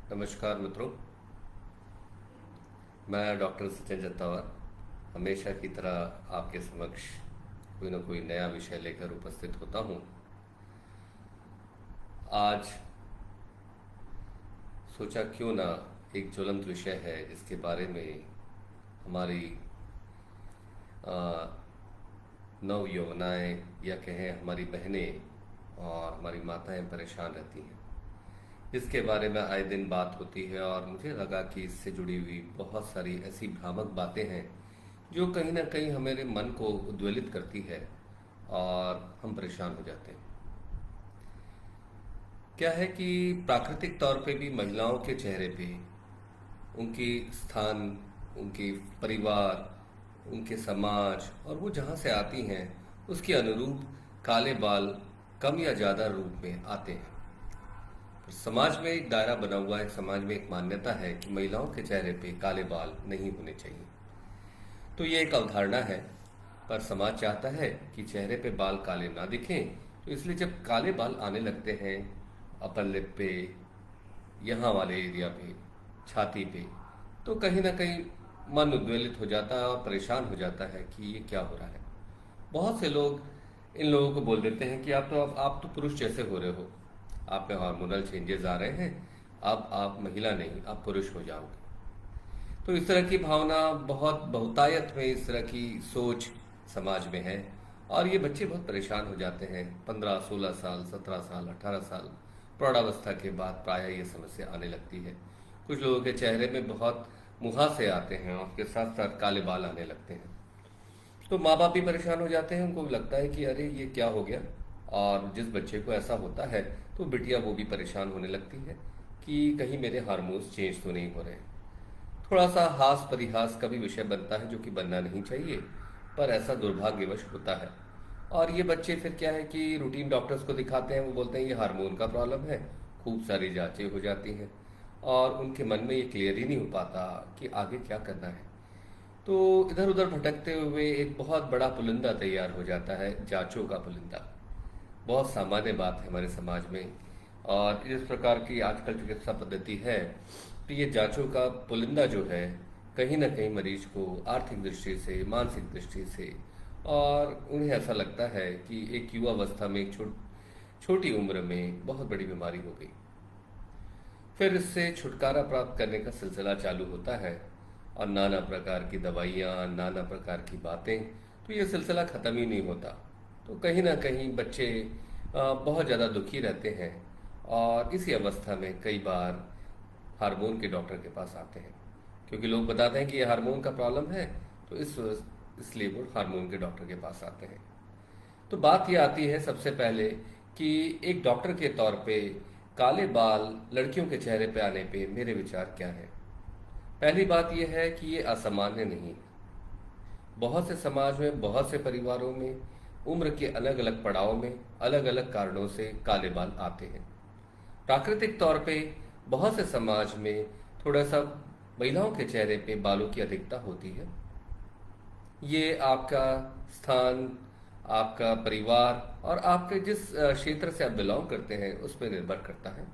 नमस्कार मित्रों। मैं डॉक्टर सचिन जत्तावर हमेशा की तरह आपके समक्ष कोई ना कोई नया विषय लेकर उपस्थित होता हूँ। आज सोचा क्यों ना एक ज्वलंत विषय है जिसके बारे में हमारी अ, नव यौवनाएँ या कहें हमारी बहनें और हमारी माताएं परेशान रहती हैं, जिसके बारे में आए दिन बात होती है। और मुझे लगा कि इससे जुड़ी हुई बहुत सारी ऐसी भ्रामक बातें हैं जो कहीं ना कहीं हमारे मन को उद्वेलित करती है और हम परेशान हो जाते हैं। क्या है कि प्राकृतिक तौर पे भी महिलाओं के चेहरे पे उनकी स्थान, उनके परिवार, उनके समाज और वो जहाँ से आती हैं उसके अनुरूप काले बाल कम या ज़्यादा रूप में आते हैं। पर समाज में एक दायरा बना हुआ है, समाज में एक मान्यता है कि महिलाओं के चेहरे पे काले बाल नहीं होने चाहिए। तो ये एक अवधारणा है, पर समाज चाहता है कि चेहरे पे बाल काले ना दिखें। तो इसलिए जब काले बाल आने लगते हैं अपर लिप पे, यहाँ वाले एरिया पे, छाती पे, तो कहीं ना कहीं मन उद्वेलित हो जाता है और परेशान हो जाता है कि ये क्या हो रहा है। बहुत से लोग इन लोगों को बोल देते हैं कि आप तो पुरुष जैसे हो रहे हो, आप में हार्मोनल चेंजेस आ रहे हैं, अब आप महिला नहीं, आप पुरुष हो जाओगे। तो इस तरह की भावना बहुत बहुतायत में, इस तरह की सोच समाज में है। और ये बच्चे बहुत परेशान हो जाते हैं। 15-16 साल, 17 साल, 18 साल प्रौढ़ावस्था के बाद प्रायः ये समस्या आने लगती है। कुछ लोगों के चेहरे में बहुत मुहासे आते हैं और उसके साथ साथ काले बाल आने लगते हैं। तो माँ बाप भी परेशान हो जाते हैं, उनको लगता है कि अरे ये क्या हो गया। और जिस बच्चे को ऐसा होता है तो बिटिया वो भी परेशान होने लगती है कि कहीं मेरे हार्मोन्स चेंज तो नहीं हो रहे। थोड़ा सा हास परिहास का भी विषय बनता है, जो कि बनना नहीं चाहिए, पर ऐसा दुर्भाग्यवश होता है। और ये बच्चे फिर क्या है कि रूटीन डॉक्टर्स को दिखाते हैं, वो बोलते हैं ये हार्मोन का प्रॉब्लम है। खूब सारी जांचें हो जाती हैं और उनके मन में ये क्लियर ही नहीं हो पाता कि आगे क्या करना है। तो इधर उधर भटकते हुए एक बहुत बड़ा पुलिंदा तैयार हो जाता है, जांचों का पुलिंदा। बहुत सामान्य बात है हमारे समाज में। और इस प्रकार की आजकल चिकित्सा पद्धति है, तो ये जांचों का पुलिंदा जो है कहीं ना कहीं मरीज को आर्थिक दृष्टि से, मानसिक दृष्टि से, और उन्हें ऐसा लगता है कि एक युवा अवस्था में, एक छोटी उम्र में बहुत बड़ी बीमारी हो गई। फिर इससे छुटकारा प्राप्त करने का सिलसिला चालू होता है और नाना प्रकार की दवाइयाँ, नाना प्रकार की बातें, तो ये सिलसिला ख़त्म ही नहीं होता। तो कहीं ना कहीं बच्चे बहुत ज़्यादा दुखी रहते हैं और इसी अवस्था में कई बार हार्मोन के डॉक्टर के पास आते हैं, क्योंकि लोग बताते हैं कि ये हार्मोन का प्रॉब्लम है। तो इसलिए वो हार्मोन के डॉक्टर के पास आते हैं। तो बात ये आती है सबसे पहले कि एक डॉक्टर के तौर पे काले बाल लड़कियों के चेहरे पे आने पे मेरे विचार क्या है। पहली बात यह है कि ये असामान्य नहीं है। बहुत से समाज में, बहुत से परिवारों में उम्र के अलग अलग पड़ाव में अलग अलग कारणों से काले बाल आते हैं। प्राकृतिक तौर पे बहुत से समाज में थोड़ा सा महिलाओं के चेहरे पे बालों की अधिकता होती है। ये आपका स्थान, आपका परिवार और आपके जिस क्षेत्र से आप बिलोंग करते हैं उस पर निर्भर करता है।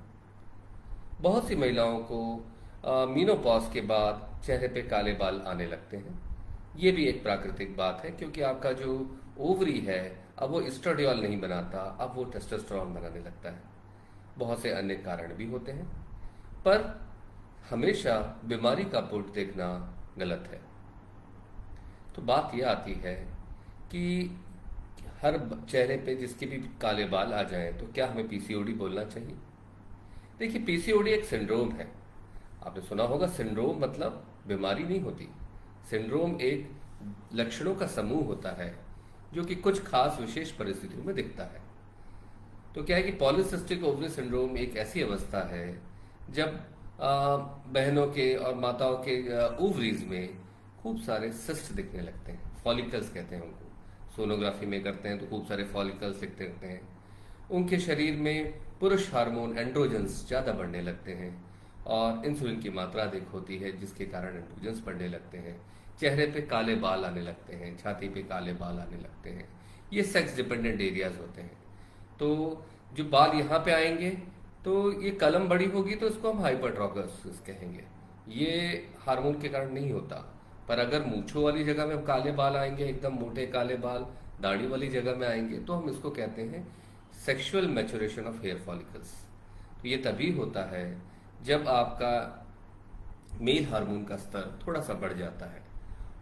बहुत सी महिलाओं को मीनोपॉज के बाद चेहरे पे काले बाल आने लगते हैं। ये भी एक प्राकृतिक बात है, क्योंकि आपका जो ओवरी है अब वो एस्ट्राडियोल नहीं बनाता, अब वो टेस्टोस्टेरोन बनाने लगता है। बहुत से अन्य कारण भी होते हैं, पर हमेशा बीमारी का पुट देखना गलत है। तो बात यह आती है कि हर चेहरे पे जिसके भी काले बाल आ जाएं तो क्या हमें पीसीओडी बोलना चाहिए? देखिए, पीसीओडी एक सिंड्रोम है। आपने सुना होगा, सिंड्रोम मतलब बीमारी नहीं होती। सिंड्रोम एक लक्षणों का समूह होता है जो कि कुछ खास विशेष परिस्थितियों में दिखता है। तो क्या है कि पॉलीसिस्टिक ओवरी सिंड्रोम एक ऐसी अवस्था है जब बहनों के और माताओं के ओवरीज में खूब सारे सिस्ट दिखने लगते हैं। फॉलिकल्स कहते हैं उनको। सोनोग्राफी में करते हैं तो खूब सारे फॉलिकल्स दिखते रहते हैं। उनके शरीर में पुरुष हार्मोन एंड्रोजन्स ज़्यादा बढ़ने लगते हैं और इंसुलिन की मात्रा अधिक होती है, जिसके कारण एंड्रोजन्स बढ़ने लगते हैं। चेहरे पे काले बाल आने लगते हैं, छाती पे काले बाल आने लगते हैं। ये सेक्स डिपेंडेंट एरियाज होते हैं। तो जो बाल यहाँ पे आएंगे तो ये कलम बड़ी होगी तो इसको हम हाइपरट्रोफिस कहेंगे। ये हार्मोन के कारण नहीं होता। पर अगर मूंछों वाली जगह में काले बाल आएंगे, एकदम मोटे काले बाल दाढ़ी वाली जगह में आएंगे, तो हम इसको कहते हैं sexual maturation of hair follicles. तो ये तभी होता है जब आपका मेल हार्मोन का स्तर थोड़ा सा बढ़ जाता है,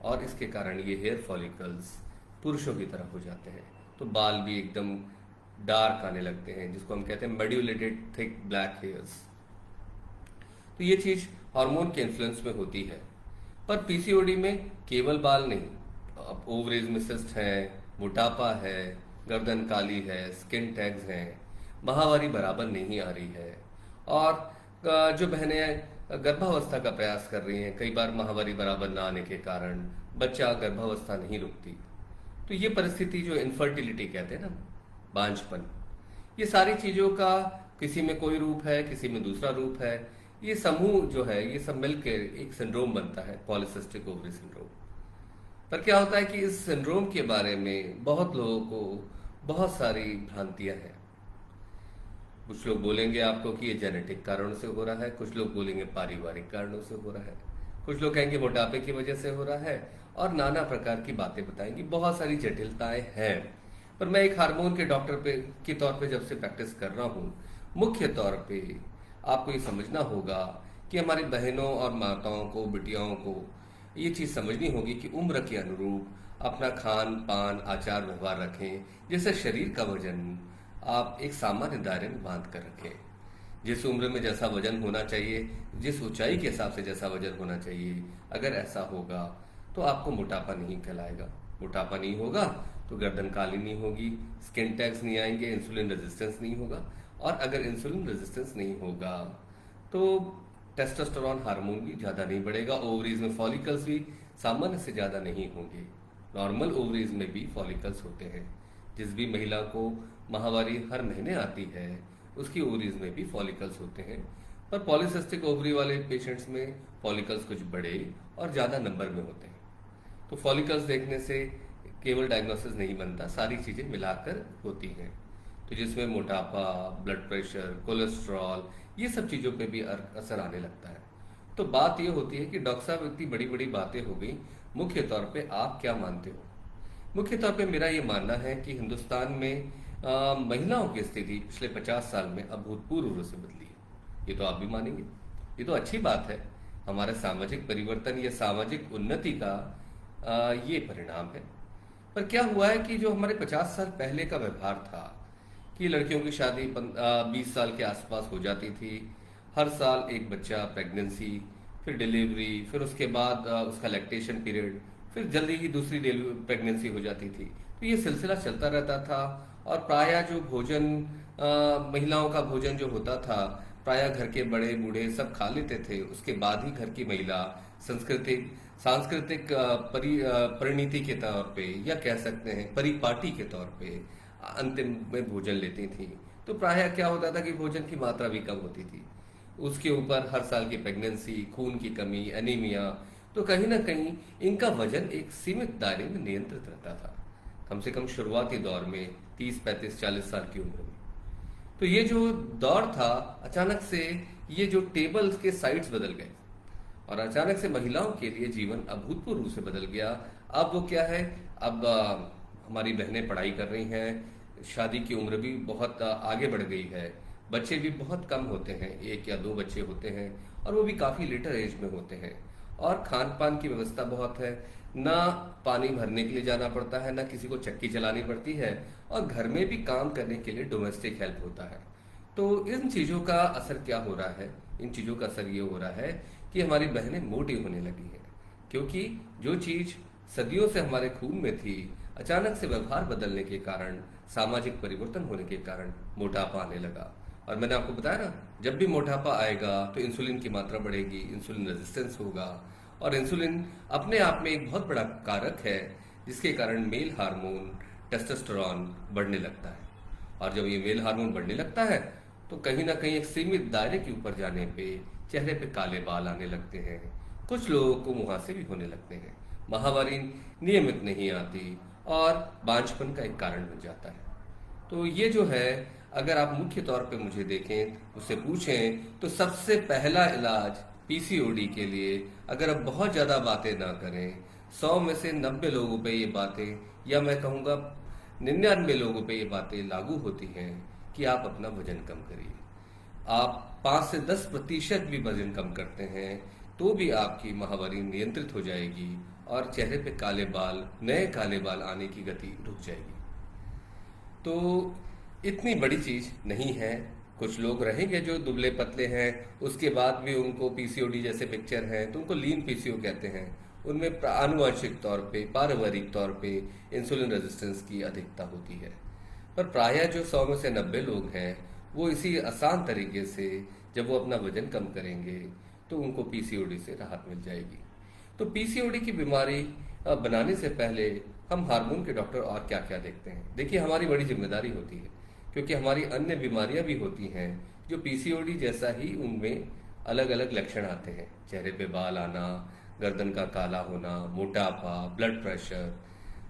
और इसके कारण ये हेयर फॉलिकल्स पुरुषों की तरह हो जाते हैं। तो बाल भी एकदम डार्क आने लगते हैं, जिसको हम कहते हैं मेड्यूलेटेड थिक ब्लैक हेयर्स। तो ये चीज हार्मोन के इन्फ्लुएंस में होती है। पर पीसीओडी में केवल बाल नहीं, अब ओवरीज में सिस्ट है, मोटापा है, गर्दन काली है, स्किन टैग्स हैं, माहवारी बराबर नहीं आ रही है, और जो बहनें गर्भावस्था का प्रयास कर रही हैं, कई बार माहवारी बराबर ना आने के कारण बच्चा गर्भावस्था नहीं रुकती। तो ये परिस्थिति जो इनफर्टिलिटी कहते हैं ना, बांझपन, ये सारी चीजों का किसी में कोई रूप है, किसी में दूसरा रूप है। ये समूह जो है, ये सब मिलकर एक सिंड्रोम बनता है, पॉलीसिस्टिक ओवरी सिंड्रोम। पर क्या होता है कि इस सिंड्रोम के बारे में बहुत लोगों को बहुत सारी भ्रांतियां हैं। कुछ लोग बोलेंगे आपको कि ये जेनेटिक कारणों से हो रहा है, कुछ लोग बोलेंगे पारिवारिक कारणों से हो रहा है, कुछ लोग कहेंगे मोटापे की वजह से हो रहा है, और नाना प्रकार की बातें बताएंगी। बहुत सारी जटिलताएं हैं। पर मैं एक हार्मोन के डॉक्टर के तौर पे जब से प्रैक्टिस कर रहा हूँ, मुख्य तौर पे आपको ये समझना होगा कि हमारी बहनों और माताओं को, बिटियाओं को ये चीज समझनी होगी कि उम्र के अनुरूप अपना खान पान, आचार व्यवहार रखें, जिससे शरीर का वजन आप एक सामान्य दायरे में बांध कर रखें। जिस उम्र में जैसा वजन होना चाहिए, जिस ऊंचाई के हिसाब से जैसा वजन होना चाहिए, अगर ऐसा होगा तो आपको मोटापा नहीं कहलाएगा। मोटापा नहीं होगा तो गर्दन काली नहीं होगी, स्किन टैग्स नहीं आएंगे, इंसुलिन रेजिस्टेंस नहीं होगा, और अगर इंसुलिन रेजिस्टेंस नहीं होगा तो टेस्टोस्टेरोन हार्मोन भी ज्यादा नहीं बढ़ेगा, ओवरीज में फॉलिकल्स भी सामान्य से ज्यादा नहीं होंगे। नॉर्मल ओवरीज में भी फॉलिकल्स होते हैं। जिस भी महिला को माहवारी हर महीने आती है, उसकी ओवरीज में भी फॉलिकल्स होते हैं। पर पॉलीसिस्टिक ओवरी वाले पेशेंट्स में फॉलिकल्स कुछ बड़े और ज्यादा नंबर में होते हैं। तो फॉलिकल्स देखने से केवल डायग्नोसिस नहीं बनता, सारी चीजें मिलाकर होती हैं। तो जिसमें मोटापा, ब्लड प्रेशर, कोलेस्ट्रॉल, ये सब चीजों पे भी असर आने लगता है। तो बात ये होती है कि डॉक्टर साहब इतनी बड़ी बड़ी बातें हो गई, मुख्य तौर पे आप क्या मानते हो? मुख्य तौर पे मेरा ये मानना है कि हिंदुस्तान में महिलाओं की स्थिति पिछले 50 साल में अभूतपूर्व रूप से बदली है। ये तो आप भी मानेंगे, ये तो अच्छी बात है। हमारे सामाजिक परिवर्तन या सामाजिक उन्नति का ये परिणाम है। पर क्या हुआ है कि जो हमारे 50 साल पहले का व्यवहार था कि लड़कियों की शादी 20 साल के आसपास हो जाती थी, हर साल एक बच्चा, प्रेगनेंसी, फिर डिलीवरी, फिर उसके बाद उसका लैक्टेशन पीरियड, फिर जल्दी ही दूसरी प्रेगनेंसी हो जाती थी। तो ये सिलसिला चलता रहता था, और प्रायः जो भोजन, महिलाओं का भोजन जो होता था, प्रायः घर के बड़े बूढ़े सब खा लेते थे। उसके बाद ही घर की महिला सांस्कृतिक परिणति के तौर पे, या कह सकते हैं परिपाटी के तौर पे अंतिम में भोजन लेती थी। तो प्रायः क्या होता था कि भोजन की मात्रा भी कम होती थी। उसके ऊपर हर साल की प्रेगनेंसी, खून की कमी, एनीमिया, तो कहीं ना कहीं इनका वजन एक सीमित दायरे में नियंत्रित रहता था, कम से कम शुरुआती दौर में 30, 35, 40 साल की उम्र में। तो ये जो दौर था, अचानक से ये जो टेबल्स के साइड्स बदल गए, और अचानक से महिलाओं के लिए जीवन अभूतपूर्व रूप से बदल गया। अब वो क्या है, अब हमारी बहनें पढ़ाई कर रही हैं, शादी की उम्र भी बहुत आगे बढ़ गई है, बच्चे भी बहुत कम होते हैं, 1 या 2 बच्चे होते हैं, और वो भी काफी लेटर एज में होते हैं, और खान पान की व्यवस्था बहुत है, ना पानी भरने के लिए जाना पड़ता है, ना किसी को चक्की चलानी पड़ती है, और घर में भी काम करने के लिए डोमेस्टिक हेल्प होता है। तो इन चीजों का असर क्या हो रहा है? इन चीजों का असर ये हो रहा है कि हमारी बहनें मोटी होने लगी हैं, क्योंकि जो चीज सदियों से हमारे खून में थी, अचानक से व्यवहार बदलने के कारण, सामाजिक परिवर्तन होने के कारण मोटापा आने लगा। और मैंने आपको बताया ना, जब भी मोटापा आएगा तो इंसुलिन की मात्रा बढ़ेगी, इंसुलिन रेजिस्टेंस होगा, और इंसुलिन अपने आप में एक बहुत बड़ा कारक है, जिसके कारण मेल हार्मोन टेस्टोस्टेरोन बढ़ने लगता है। और जब ये मेल हार्मोन बढ़ने लगता है तो कहीं ना कहीं एक सीमित दायरे के ऊपर जाने पे चेहरे पे काले बाल आने लगते हैं, कुछ लोगों को मुहासे भी होने लगते हैं, माहवारी नियमित नहीं आती, और बांझपन का एक कारण बन जाता है। तो ये जो है अगर आप मुख्य तौर पे मुझे देखें, मुझसे पूछें, तो सबसे पहला इलाज पीसीओडी के लिए, अगर आप बहुत ज़्यादा बातें ना करें, 100 में से 90 लोगों पे ये बातें, या मैं कहूँगा 99 लोगों पे ये बातें लागू होती हैं कि आप अपना वजन कम करिए। आप 5 से 10% भी वजन कम करते हैं तो भी आपकी माहवारी नियंत्रित हो जाएगी और चेहरे पे काले बाल, नए काले बाल आने की गति रुक जाएगी। तो इतनी बड़ी चीज नहीं है। कुछ लोग रहेंगे जो दुबले पतले हैं, उसके बाद भी उनको पीसीओडी जैसे पिक्चर है, तो उनको लीन पीसीओ कहते हैं। उनमें आनुवंशिक तौर पे, पारिवारिक तौर पे इंसुलिन रेजिस्टेंस की अधिकता होती है। पर प्रायः जो 100 में से 90 लोग हैं, वो इसी आसान तरीके से जब वो अपना वजन कम करेंगे तो उनको पीसीओडी से राहत मिल जाएगी। तो पीसीओडी की बीमारी बनाने से पहले हम हार्मोन के डॉक्टर और क्या क्या देखते हैं। देखिए, हमारी बड़ी जिम्मेदारी होती है, क्योंकि हमारी अन्य बीमारियां भी होती हैं जो पीसीओडी जैसा ही उनमें अलग अलग लक्षण आते हैं। चेहरे पे बाल आना, गर्दन का काला होना, मोटापा, ब्लड प्रेशर,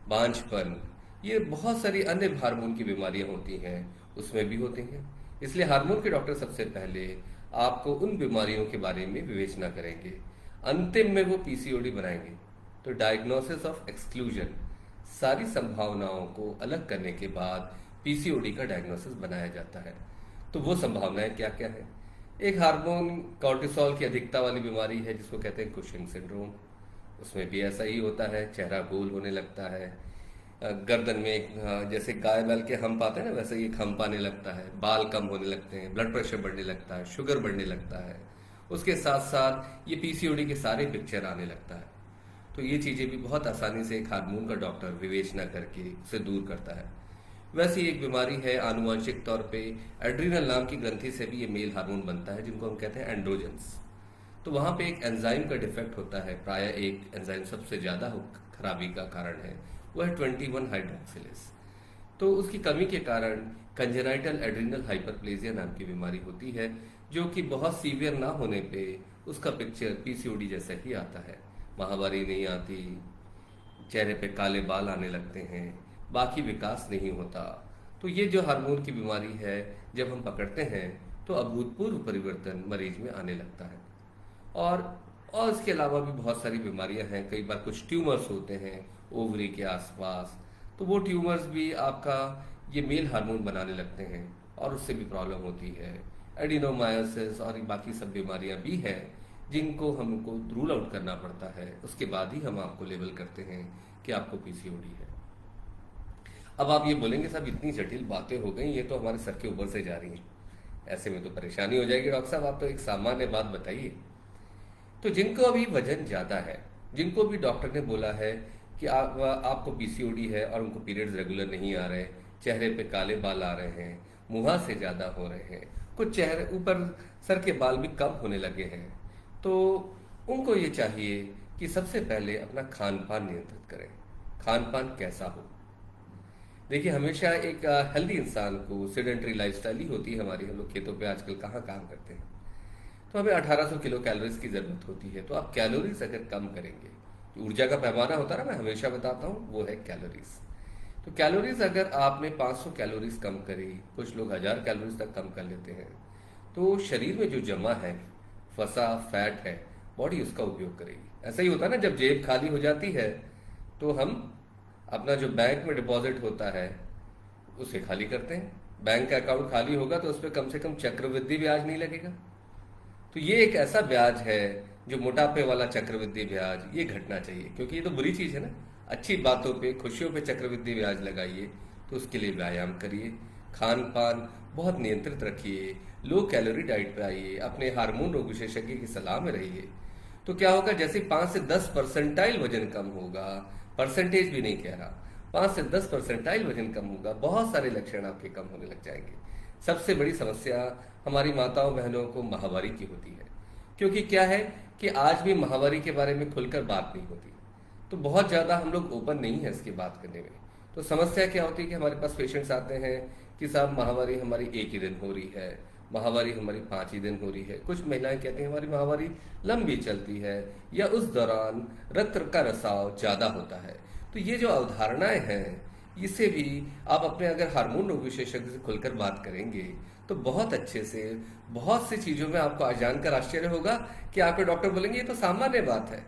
बांझपन, ये बहुत सारी अन्य हार्मोन की बीमारियां होती हैं, उसमें भी होती हैं। इसलिए हार्मोन के डॉक्टर सबसे पहले आपको उन बीमारियों के बारे में विवेचना करेंगे, अंतिम में वो पीसीओडी बनाएंगे। तो डायग्नोसिस ऑफ एक्सक्लूजन, सारी संभावनाओं को अलग करने के बाद पीसीओडी का डायग्नोसिस बनाया जाता है। तो वो संभावनाएं क्या क्या है? एक हार्मोन कॉर्टिसोल की अधिकता वाली बीमारी है जिसको कहते हैं कुशिंग सिंड्रोम। उसमें भी ऐसा ही होता है, चेहरा गोल होने लगता है, गर्दन में एक जैसे गाय बैल के हम्प आते हैं ना, वैसे ही एक हम्प आने लगता है, बाल कम होने लगते हैं, ब्लड प्रेशर बढ़ने लगता है, शुगर बढ़ने लगता है। उसके साथ साथ ये पीसीओडी के सारे पिक्चर आने लगता है। तो ये चीजें भी बहुत आसानी से एक हार्मोन का डॉक्टर विवेचना करके उसे दूर करता है। वैसे ही एक बीमारी है आनुवंशिक तौर पे, एड्रीनल नाम की ग्रंथि से भी ये मेल हार्मोन बनता है जिनको हम कहते हैं एंड्रोजन्स। तो वहां पे एक एंजाइम का डिफेक्ट होता है, प्रायः एक एंजाइम सबसे ज्यादा खराबी का कारण है, वह है 21 हाइड्रोक्सिलेज। तो उसकी कमी के कारण कंजेनाइटल एड्रीनल हाइपरप्लेजिया नाम की बीमारी होती है, जो कि बहुत सीवियर ना होने पे उसका पिक्चर पीसीओडी जैसा ही आता है। माहवारी नहीं आती, चेहरे पे काले बाल आने लगते हैं, बाकी विकास नहीं होता। तो ये जो हार्मोन की बीमारी है, जब हम पकड़ते हैं तो अभूतपूर्व परिवर्तन मरीज में आने लगता है। और इसके अलावा भी बहुत सारी बीमारियां हैं। कई बार कुछ ट्यूमर्स होते हैं ओवरी के आसपास, तो वो ट्यूमर्स भी आपका ये मेल हार्मोन बनाने लगते हैं और उससे भी प्रॉब्लम होती है। एडिनोमायोसिस और बाकी सब बीमारियां भी हैं जिनको हमको रूल आउट करना पड़ता है, उसके बाद ही हम आपको लेबल करते हैं कि आपको पीसीओडी है। अब आप ये बोलेंगे साहब इतनी जटिल बातें हो गई, ये तो हमारे सर के ऊपर से जा रही हैं, ऐसे में तो परेशानी हो जाएगी। डॉक्टर साहब, आप तो एक सामान्य बात बताइए। तो जिनको अभी वजन ज्यादा है, जिनको भी डॉक्टर ने बोला है कि आपको पीसीओडी है और उनको पीरियड्स रेगुलर नहीं आ रहे, चेहरे पे काले बाल आ रहे हैं, मुंह से ज्यादा हो रहे हैं, कुछ चेहरे ऊपर सर के बाल भी कम होने लगे हैं, तो उनको ये चाहिए कि सबसे पहले अपना खान पान नियंत्रित करें। खान पान कैसा हो? देखिए, हमेशा एक हेल्दी इंसान को सेडेंटरी लाइफस्टाइल ही होती है हमारी, हम लोग खेतों पे आजकल कहाँ काम करते हैं, तो हमें 1800 किलो कैलोरीज की जरूरत होती है। तो आप कैलोरीज अगर कम करेंगे, ऊर्जा का पैमाना होता है ना, मैं हमेशा बताता हूँ, वो है कैलोरीज। तो कैलोरीज अगर आपने 500 कैलोरीज कम करी, कुछ लोग 1000 कैलोरीज तक कम कर लेते हैं, तो शरीर में जो जमा है फसा फैट है, बॉडी उसका उपयोग करेगी। ऐसा ही होता है ना, जब जेब खाली हो जाती है तो हम अपना जो बैंक में डिपॉजिट होता है उसे खाली करते हैं। बैंक का अकाउंट खाली होगा तो उस पर कम से कम चक्रवृद्धि ब्याज नहीं लगेगा। तो ये एक ऐसा ब्याज है जो मोटापे वाला चक्रवृद्धि ब्याज, ये घटना चाहिए, क्योंकि ये तो बुरी चीज है ना। अच्छी बातों पे, खुशियों पे चक्रवृद्धि ब्याज लगाइए, तो उसके लिए व्यायाम करिए, खान पान बहुत नियंत्रित रखिए, लो कैलोरी डाइट पे आइए, अपने हार्मोन रोग विशेषज्ञ की सलाह में रहिए। तो क्या होगा, जैसे 5 से 10 परसेंटाइल वजन कम होगा, परसेंटेज भी नहीं कह रहा, 5 से 10 परसेंटाइल वजन कम होगा, बहुत सारे लक्षण आपके कम होने लग जाएंगे। सबसे बड़ी समस्या हमारी माताओं बहनों को माहवारी की होती है, क्योंकि क्या है कि आज भी माहवारी के बारे में खुलकर बात नहीं होती, तो बहुत ज्यादा हम लोग ओपन नहीं है इसकी बात करने में। तो समस्या क्या होती है कि हमारे पास पेशेंट्स आते हैं कि साहब माहवारी हमारी 1 ही दिन हो रही है, माहवारी हमारी 5 ही दिन हो रही है। कुछ महिलाएं कहती हैं हमारी माहवारी लंबी चलती है, या उस दौरान रक्त का रसाव ज्यादा होता है। तो ये जो अवधारणाएं हैं, इससे भी आप अपने अगर हार्मोन रोग विशेषज्ञ से खुलकर बात करेंगे तो बहुत अच्छे से बहुत सी चीज़ों में आपको आज जानकर आश्चर्य होगा कि आपके डॉक्टर बोलेंगे ये तो सामान्य बात है,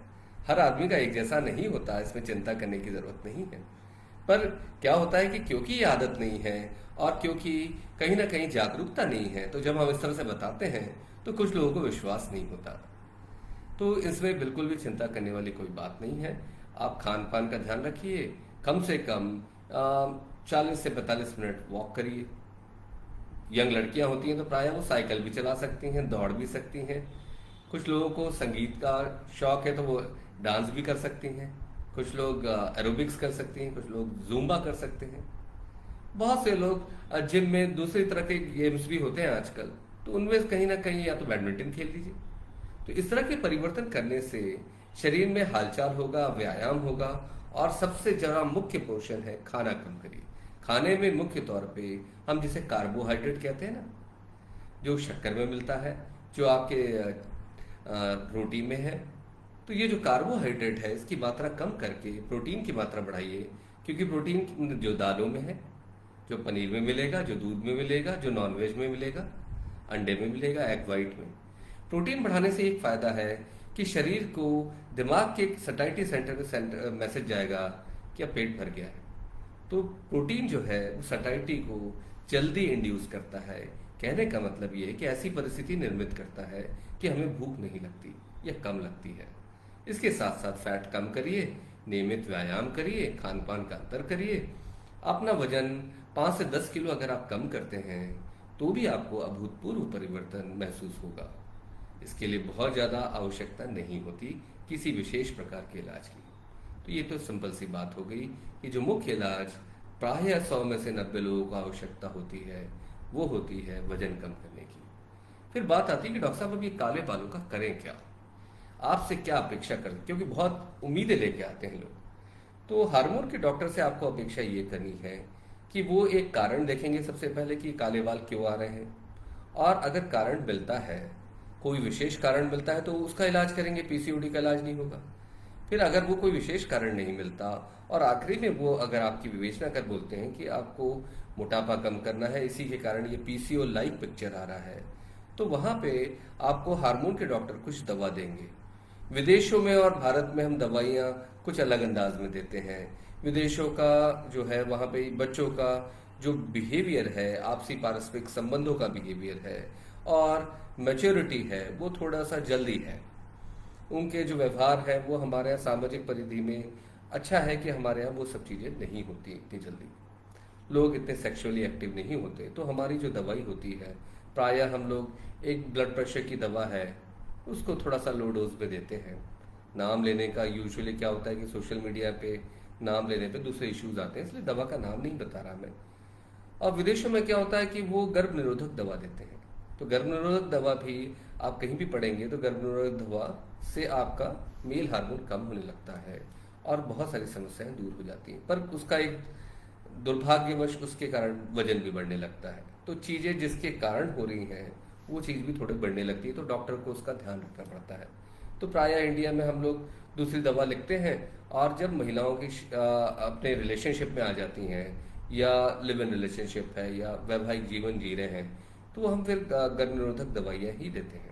हर आदमी का एक जैसा नहीं होता, इसमें चिंता करने की ज़रूरत नहीं है। पर क्या होता है कि क्योंकि ये आदत नहीं है और क्योंकि कहीं ना कहीं जागरूकता नहीं है, तो जब हम इस तरह से बताते हैं तो कुछ लोगों को विश्वास नहीं होता। तो इसमें बिल्कुल भी चिंता करने वाली कोई बात नहीं है। आप खान पान का ध्यान रखिए, कम से कम 40 से 45 मिनट वॉक करिए। यंग लड़कियां होती हैं तो प्रायः वो साइकिल भी चला सकती हैं, दौड़ भी सकती हैं। कुछ लोगों को संगीत का शौक है तो वो डांस भी कर सकती हैं। कुछ लोग एरोबिक्स कर सकती हैं, कुछ लोग जूम्बा कर सकते हैं। बहुत से लोग जिम में दूसरी तरह के गेम्स भी होते हैं आजकल, तो उनमें कहीं ना कहीं या तो बैडमिंटन खेल लीजिए। तो इस तरह के परिवर्तन करने से शरीर में हालचाल होगा, व्यायाम होगा। और सबसे जरा मुख्य पोषण है खाना कम करिए। खाने में मुख्य तौर पे हम जिसे कार्बोहाइड्रेट कहते हैं ना, जो शक्कर में मिलता है, जो आपके रोटी में है, तो ये जो कार्बोहाइड्रेट है इसकी मात्रा कम करके प्रोटीन की मात्रा बढ़ाइए। क्योंकि प्रोटीन जो दालों में है, जो पनीर में मिलेगा, जो दूध में मिलेगा, जो नॉनवेज में मिलेगा, अंडे में मिलेगा, एग वाइट में। प्रोटीन बढ़ाने से एक फायदा है कि शरीर को दिमाग के सटाइटी सेंटर में मैसेज जाएगा कि अब पेट भर गया है। तो प्रोटीन जो है वो सटाइटी को जल्दी इंड्यूस करता है। कहने का मतलब ये है कि ऐसी परिस्थिति निर्मित करता है कि हमें भूख नहीं लगती या कम लगती है। इसके साथ साथ फैट कम करिए, नियमित व्यायाम करिए, खान पान का अंतर करिए। अपना वजन 5 से 10 किलो अगर आप कम करते हैं तो भी आपको अभूतपूर्व परिवर्तन महसूस होगा। इसके लिए बहुत ज़्यादा आवश्यकता नहीं होती किसी विशेष प्रकार के इलाज की। तो ये तो सिंपल सी बात हो गई कि जो मुख्य इलाज प्रायः 100 में से 90 लोगों को आवश्यकता होती है वो होती है वजन कम करने की। फिर बात आती है कि डॉक्टर साहब अब ये काले बालों का करें क्या, आपसे क्या अपेक्षा करें, क्योंकि बहुत उम्मीदें लेके आते हैं लोग। तो हार्मोन के डॉक्टर से आपको अपेक्षा ये करनी है कि वो एक कारण देखेंगे सबसे पहले कि काले बाल क्यों आ रहे हैं, और अगर कारण मिलता है, कोई विशेष कारण मिलता है तो उसका इलाज करेंगे, पीसीओडी का इलाज नहीं होगा। फिर अगर वो कोई विशेष कारण नहीं मिलता और आखिरी में वो अगर आपकी विवेचना कर बोलते हैं कि आपको मोटापा कम करना है, इसी के कारण ये पीसीओ लाइक पिक्चर आ रहा है, तो वहाँ पे आपको हार्मोन के डॉक्टर कुछ दवा देंगे। विदेशों में और भारत में हम दवाइयाँ कुछ अलग अंदाज में देते हैं। विदेशों का जो है वहाँ पे बच्चों का जो बिहेवियर है, आपसी पारस्परिक संबंधों का बिहेवियर है और मैच्योरिटी है, वो थोड़ा सा जल्दी है। उनके जो व्यवहार है वो हमारे यहाँ सामाजिक परिधि में अच्छा है कि हमारे यहाँ वो सब चीज़ें नहीं होती इतनी जल्दी, लोग इतने सेक्सुअली एक्टिव नहीं होते। तो हमारी जो दवाई होती है प्रायः हम लोग एक ब्लड प्रेशर की दवा है उसको थोड़ा सा लो डोज पे देते हैं। नाम लेने का यूजुअली क्या होता है कि सोशल मीडिया पे नाम लेने पे दूसरे इश्यूज आते हैं, इसलिए दवा का नाम नहीं बता रहा मैं। और विदेशों में क्या होता है कि वो गर्भ निरोधक दवा देते हैं। तो गर्भ निरोधक दवा भी आप कहीं भी पढ़ेंगे तो गर्भ निरोधक दवा से आपका मेल हार्मोन कम होने लगता है और बहुत सारी समस्याएं दूर हो जाती हैं। पर उसका एक दुर्भाग्यवश उसके कारण वजन भी बढ़ने लगता है। तो चीज़ें जिसके कारण हो रही हैं वो चीज़ भी थोड़ी बढ़ने लगती है, तो डॉक्टर को उसका ध्यान रखना पड़ता है। तो प्रायः इंडिया में हम लोग दूसरी दवा लिखते हैं और जब महिलाओं की अपने रिलेशनशिप में आ जाती हैं या लिव इन रिलेशनशिप है या वैवाहिक जीवन जी रहे हैं तो हम फिर गर्भ निरोधक दवाइयाँ ही देते हैं।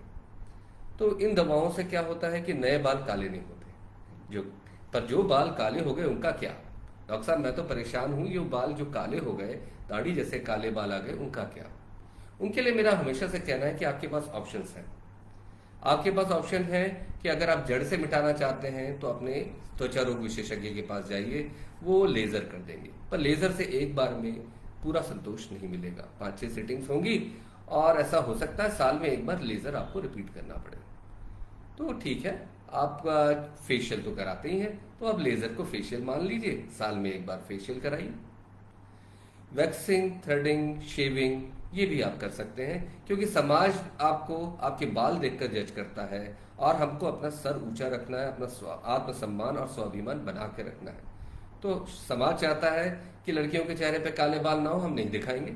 तो इन दवाओं से क्या होता है कि नए बाल काले नहीं होते। जो बाल काले हो गए उनका क्या, डॉक्टर साहब मैं तो परेशान हूँ, ये बाल जो काले हो गए, दाढ़ी जैसे काले बाल आ गए, उनका क्या। उनके लिए मेरा हमेशा से कहना है कि आपके पास ऑप्शंस हैं। आपके पास ऑप्शन है कि अगर आप जड़ से मिटाना चाहते हैं तो अपने त्वचा रोग विशेषज्ञ के पास जाइए, वो लेजर कर देंगे। पर लेजर से एक बार में पूरा संतोष नहीं मिलेगा, 5-6 सिटिंग्स होंगी और ऐसा हो सकता है साल में एक बार लेजर आपको रिपीट करना पड़े। तो ठीक है, आप फेशियल तो कराते ही हैं, तो आप लेजर को फेशियल मान लीजिए, साल में एक बार फेशियल कराइए। वैक्सिंग, थ्रेडिंग, शेविंग ये भी आप कर सकते हैं, क्योंकि समाज आपको आपके बाल देखकर जज करता है और हमको अपना सर ऊंचा रखना है, अपना आत्मसम्मान और स्वाभिमान बना के रखना है। तो समाज चाहता है कि लड़कियों के चेहरे पे काले बाल ना हो, हम नहीं दिखाएंगे।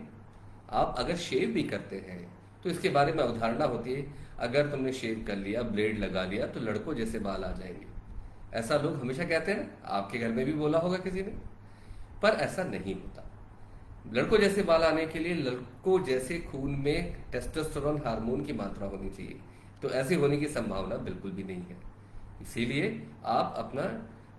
आप अगर शेव भी करते हैं तो इसके बारे में अवधारणा होती है, अगर तुमने शेव कर लिया, ब्लेड लगा लिया तो लड़कों जैसे बाल आ जाएंगे। ऐसा लोग हमेशा कहते हैं ना, आपके घर में भी बोला होगा किसी ने। पर ऐसा नहीं होता। लड़कों जैसे बाल आने के लिए लड़कों जैसे खून में टेस्टोस्टेरोन हार्मोन की मात्रा होनी चाहिए, तो ऐसे होने की संभावना बिल्कुल भी नहीं है। इसीलिए आप अपना,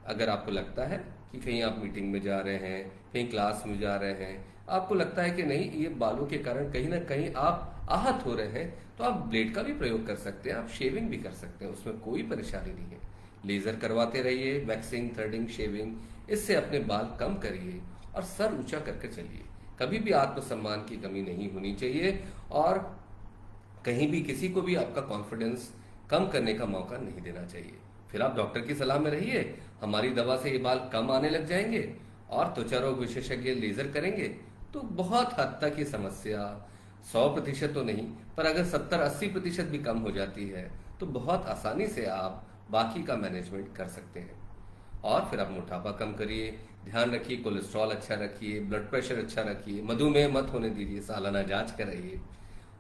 अगर आपको लगता है कि कहीं आप मीटिंग में जा रहे हैं, कहीं क्लास में जा रहे हैं, आपको लगता है कि नहीं ये बालों के कारण कहीं ना कहीं आप आहत हो रहे हैं, तो आप ब्लेड का भी प्रयोग कर सकते हैं, आप शेविंग भी कर सकते हैं, उसमें कोई परेशानी नहीं है। लेजर करवाते रहिए, वैक्सिंग, थ्रेडिंग, शेविंग, इससे अपने बाल कम करिए और सर ऊंचा करके चलिए। कभी भी आत्मसम्मान की कमी नहीं होनी चाहिए और कहीं भी किसी को भी आपका कॉन्फिडेंस कम करने का मौका नहीं देना चाहिए। फिर आप डॉक्टर की सलाह में रहिए, हमारी दवा से ये बाल कम आने लग जाएंगे और त्वचा रोग विशेषज्ञ लेजर करेंगे तो बहुत हद तक ये समस्या 100% तो नहीं, पर अगर 70-80% भी कम हो जाती है तो बहुत आसानी से आप बाकी का मैनेजमेंट कर सकते हैं। और फिर आप मोटापा कम करिए, ध्यान रखिए, कोलेस्ट्रॉल अच्छा रखिए, ब्लड प्रेशर अच्छा रखिए, मधुमेह मत होने दीजिए, सालाना जांच कराइए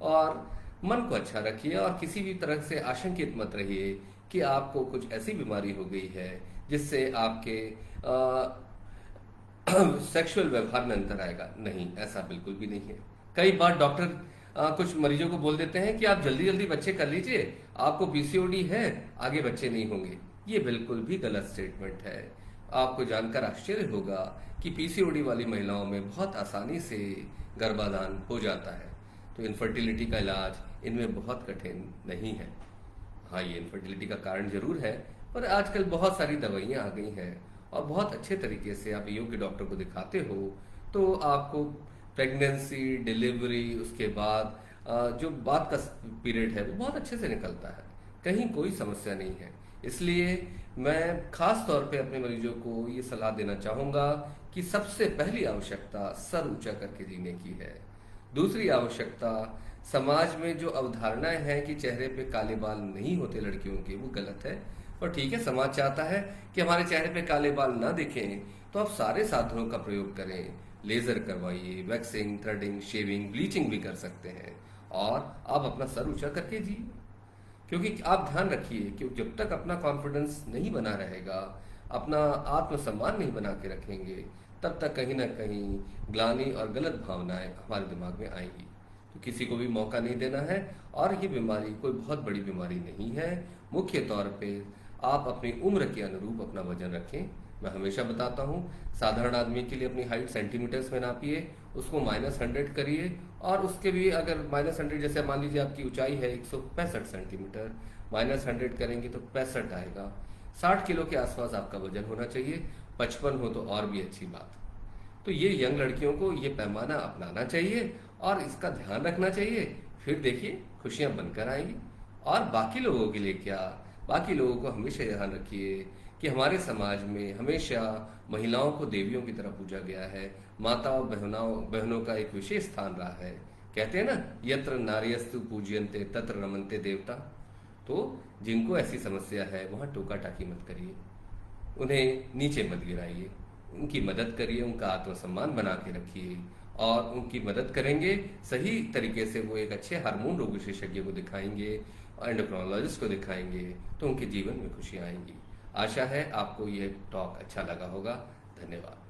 और मन को अच्छा रखिए और किसी भी तरह से आशंकित मत रहिए कि आपको कुछ ऐसी बीमारी हो गई है जिससे आपके सेक्सुअल व्यवहार में अंतर आएगा। नहीं, ऐसा बिल्कुल भी नहीं है। कई बार डॉक्टर कुछ मरीजों को बोल देते हैं कि आप जल्दी जल्दी बच्चे कर लीजिए, आपको पीसीओडी है, आगे बच्चे नहीं होंगे। ये बिल्कुल भी गलत स्टेटमेंट है। आपको जानकर आश्चर्य होगा कि पीसीओडी वाली महिलाओं में बहुत आसानी से गर्भाधान हो जाता है। तो इनफर्टिलिटी का इलाज इनमें बहुत कठिन नहीं है। हाँ, ये इनफर्टिलिटी का कारण जरूर है, पर आजकल बहुत सारी दवाइयाँ आ गई हैं और बहुत अच्छे तरीके से आप योग्य डॉक्टर को दिखाते हो तो आपको प्रेगनेंसी, डिलीवरी, उसके बाद जो बाद का पीरियड है वो बहुत अच्छे से निकलता है, कहीं कोई समस्या नहीं है। इसलिए मैं खास तौर पे अपने मरीजों को ये सलाह देना चाहूँगा कि सबसे पहली आवश्यकता सर ऊंचा करके जीने की है। दूसरी आवश्यकता, समाज में जो अवधारणाएं हैं कि चेहरे पे काले बाल नहीं होते लड़कियों के, वो गलत है। और ठीक है, समाज चाहता है कि हमारे चेहरे पे काले बाल ना दिखें, तो आप सारे साधनों का प्रयोग करें, लेजर करवाइए, वैक्सिंग, थ्रेडिंग, शेविंग, ब्लीचिंग भी कर सकते हैं और आप अपना सर ऊंचा करके जिए। क्योंकि आप ध्यान रखिए कि जब तक अपना कॉन्फिडेंस नहीं बना रहेगा, अपना आत्मसम्मान नहीं बना के रखेंगे, तब तक कहीं ना कहीं ग्लानि और गलत भावनाएं हमारे दिमाग में आएंगी। तो किसी को भी मौका नहीं देना है और ये बीमारी कोई बहुत बड़ी बीमारी नहीं है। मुख्य तौर पे आप अपनी उम्र के अनुरूप अपना वजन रखें। मैं हमेशा बताता हूँ, साधारण आदमी के लिए अपनी हाइट सेंटीमीटर्स में नापिए, उसको -100 करिए और उसके भी अगर -100, जैसे मान लीजिए आपकी ऊंचाई है 165 सेंटीमीटर, -100 करेंगे तो 65 आएगा। 60 किलो के आसपास आपका वजन होना चाहिए, 55 हो तो और भी अच्छी बात। तो ये यंग लड़कियों को ये पैमाना अपनाना चाहिए और इसका ध्यान रखना चाहिए। फिर देखिए खुशियां बनकर आएंगी। और बाकी लोगों के लिए क्या, बाकी लोगों को हमेशा ध्यान रखिए कि हमारे समाज में हमेशा महिलाओं को देवियों की तरह पूजा गया है, माताओं बहनों का एक विशेष स्थान रहा है। कहते हैं ना, यत्र नार्यस्तु पूज्यन्ते तत्र रमन्ते देवता। तो जिनको ऐसी समस्या है वहां टोका टाकी मत करिए, उन्हें नीचे मत गिराइए, उनकी मदद करिए, उनका आत्मसम्मान बना के रखिए और उनकी मदद करेंगे सही तरीके से। वो एक अच्छे हार्मोन रोग विशेषज्ञ को दिखाएंगे, एंडोक्रोनोलॉजिस्ट को दिखाएंगे, तो उनके जीवन में खुशियां आएंगी। आशा है आपको ये टॉक अच्छा लगा होगा। धन्यवाद।